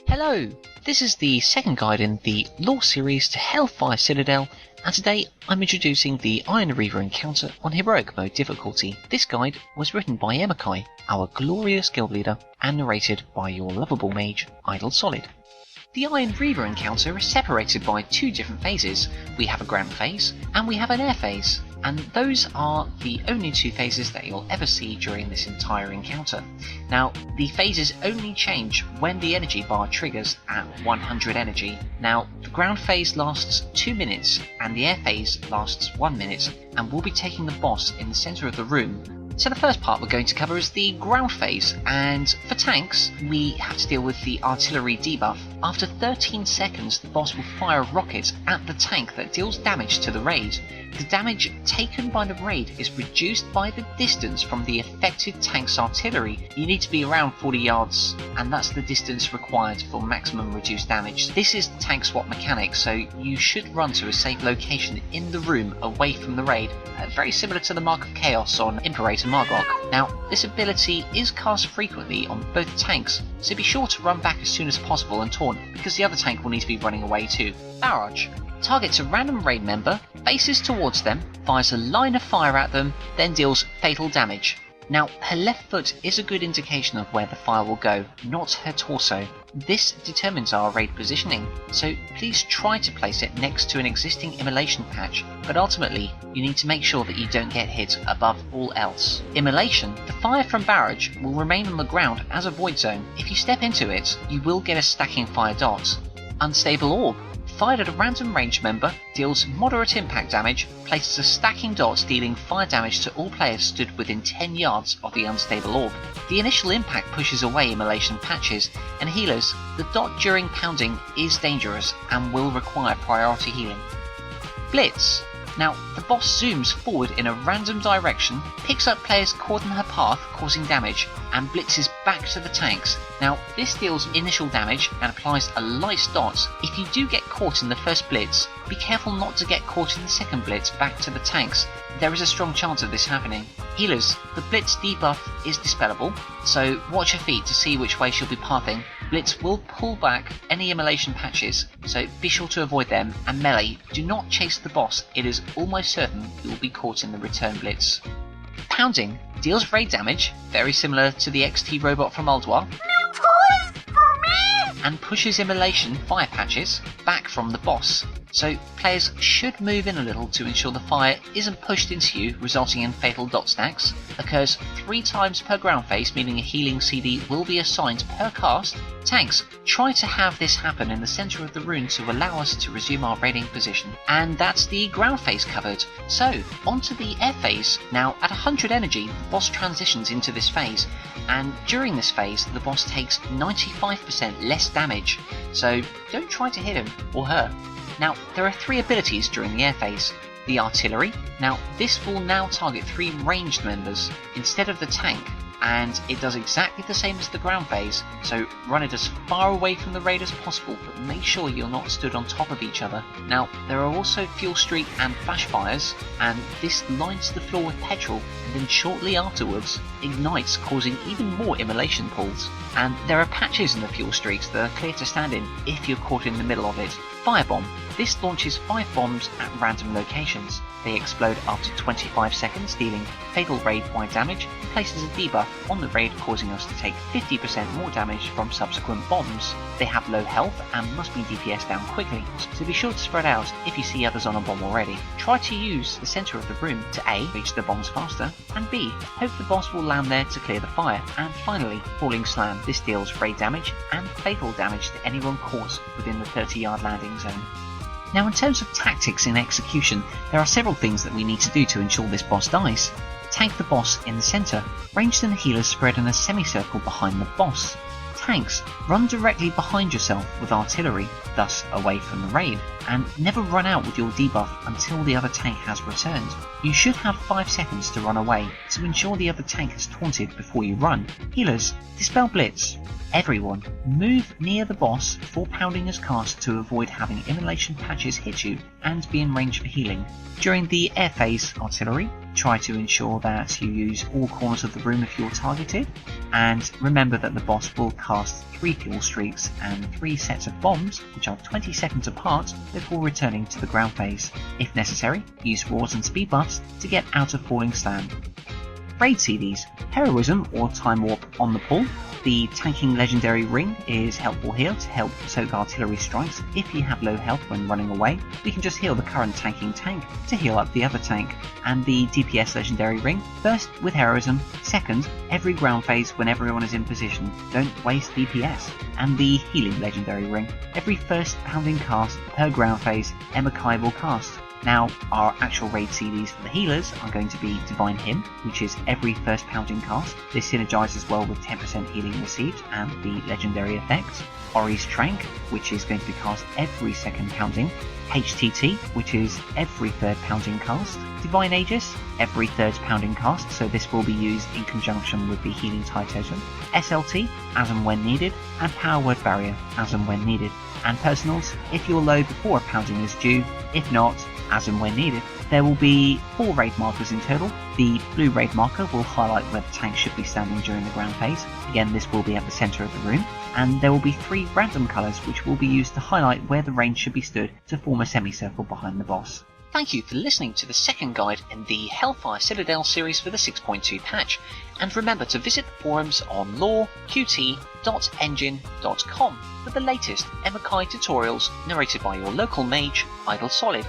Hello, this is the second guide in the Lore series to Hellfire Citadel, and today I'm introducing the Iron Reaver encounter on Heroic Mode difficulty. This guide was written by Emakai, our glorious guild leader, and narrated by your lovable mage, Idle Solid. The Iron Reaver encounter is separated by two different phases. We have a ground phase, and we have an air phase, and those are the only two phases that you'll ever see during this entire encounter. Now, the phases only change when the energy bar triggers at 100 energy. Now, the ground phase lasts 2 minutes, and the air phase lasts 1 minute, and we'll be taking the boss in the centre of the room. So the first part we're going to cover is the ground phase, and for tanks, we have to deal with the artillery debuff. After 13 seconds, the boss will fire a rocket at the tank that deals damage to the raid. The damage taken by the raid is reduced by the distance from the affected tank's artillery. You need to be around 40 yards, and that's the distance required for maximum reduced damage. This is the tank swap mechanic, so you should run to a safe location in the room away from the raid, very similar to the Mark of Chaos on Imperator Margok. Now, this ability is cast frequently on both tanks, so be sure to run back as soon as possible and taunt, because the other tank will need to be running away too. Barrage. Targets a random raid member, faces towards them, fires a line of fire at them, then deals fatal damage. Now, her left foot is a good indication of where the fire will go, not her torso. This determines our raid positioning, so please try to place it next to an existing immolation patch, but ultimately you need to make sure that you don't get hit above all else. Immolation, the fire from barrage, will remain on the ground as a void zone. If you step into it, you will get a stacking fire dot. Unstable orb. Fired at a random range member, deals moderate impact damage, places a stacking dot dealing fire damage to all players stood within 10 yards of the unstable orb. The initial impact pushes away immolation patches and healers. The dot during pounding is dangerous and will require priority healing. Blitz. Now, the boss zooms forward in a random direction, picks up players caught in her path, causing damage, and blitzes back to the tanks. Now, this deals initial damage and applies a light dot. If you do get caught in the first blitz, be careful not to get caught in the second blitz back to the tanks. There is a strong chance of this happening. Healers, the blitz debuff is dispellable, so watch her feet to see which way she'll be pathing. Blitz will pull back any immolation patches, so be sure to avoid them, and melee, do not chase the boss, it is almost certain you will be caught in the return blitz. Pounding deals raid damage, very similar to the XT robot from Alduar, and pushes immolation fire patches back from the boss. So players should move in a little to ensure the fire isn't pushed into you, resulting in fatal dot stacks. Occurs 3 times per ground phase, meaning a healing CD will be assigned per cast. Tanks, try to have this happen in the centre of the room to allow us to resume our raiding position. And that's the ground phase covered. So, onto the air phase. Now, at 100 energy, the boss transitions into this phase, and during this phase, the boss takes 95% less damage. So, don't try to hit him or her. Now, there are 3 abilities during the air phase. The artillery. Now, this will now target 3 ranged members instead of the tank, and it does exactly the same as the ground phase, so run it as far away from the raid as possible, but make sure you're not stood on top of each other. Now, there are also fuel streak and flash fires, and this lines the floor with petrol, and then shortly afterwards ignites, causing even more immolation pulls. And there are patches in the fuel streaks that are clear to stand in if you're caught in the middle of it. Firebomb. This launches 5 bombs at random locations. They explode after 25 seconds, dealing fatal raid-wide damage, and places a debuff on the raid, causing us to take 50% more damage from subsequent bombs. They have low health and must be DPS down quickly, so be sure to spread out if you see others on a bomb already. Try to use the centre of the room to A. reach the bombs faster, and B. hope the boss will land there to clear the fire. And finally, Falling Slam. This deals raid damage and fatal damage to anyone caught within the 30-yard landing zone. Now, in terms of tactics in execution, there are several things that we need to do to ensure this boss dies. Tank the boss in the centre. Ranged and healers spread in a semicircle behind the boss. Tanks, run directly behind yourself with artillery, thus away from the raid, and never run out with your debuff until the other tank has returned. You should have 5 seconds to run away to ensure the other tank has taunted before you run. Healers, dispel blitz. Everyone, move near the boss before pounding is cast to avoid having immolation patches hit you and be in range for healing. During the air phase, artillery, try to ensure that you use all corners of the room if you're targeted, and remember that the boss will cast 3 fuel streaks and 3 sets of bombs, which are 20 seconds apart, before returning to the ground phase. If necessary, use roars and speed buffs to get out of falling slam. Raid CDs, Heroism or Time Warp on the pull. The tanking legendary ring is helpful here to help soak artillery strikes. If you have low health when running away, we can just heal the current tanking tank to heal up the other tank. And the DPS legendary ring, first with Heroism, second every ground phase when everyone is in position, don't waste DPS. And the healing legendary ring, every first pounding cast per ground phase, Emakai will cast. Now, our actual raid CDs for the healers are going to be Divine Hymn, which is every first pounding cast. This synergizes well with 10% healing received and the legendary effects. Ori's Trank, which is going to be cast every second pounding. HTT, which is every third pounding cast. Divine Aegis, every third pounding cast, so this will be used in conjunction with the healing tie totem. SLT, as and when needed, and Power Word Barrier, as and when needed. And personals, if you're low before a pounding is due, if not, as and when needed. There will be 4 raid markers in total. The blue raid marker will highlight where the tank should be standing during the ground phase. Again, this will be at the centre of the room. And there will be 3 random colours which will be used to highlight where the range should be stood to form a semicircle behind the boss. Thank you for listening to the second guide in the Hellfire Citadel series for the 6.2 patch, and remember to visit the forums on loreqt.engine.com for the latest Emakai tutorials narrated by your local mage, Idle Solid.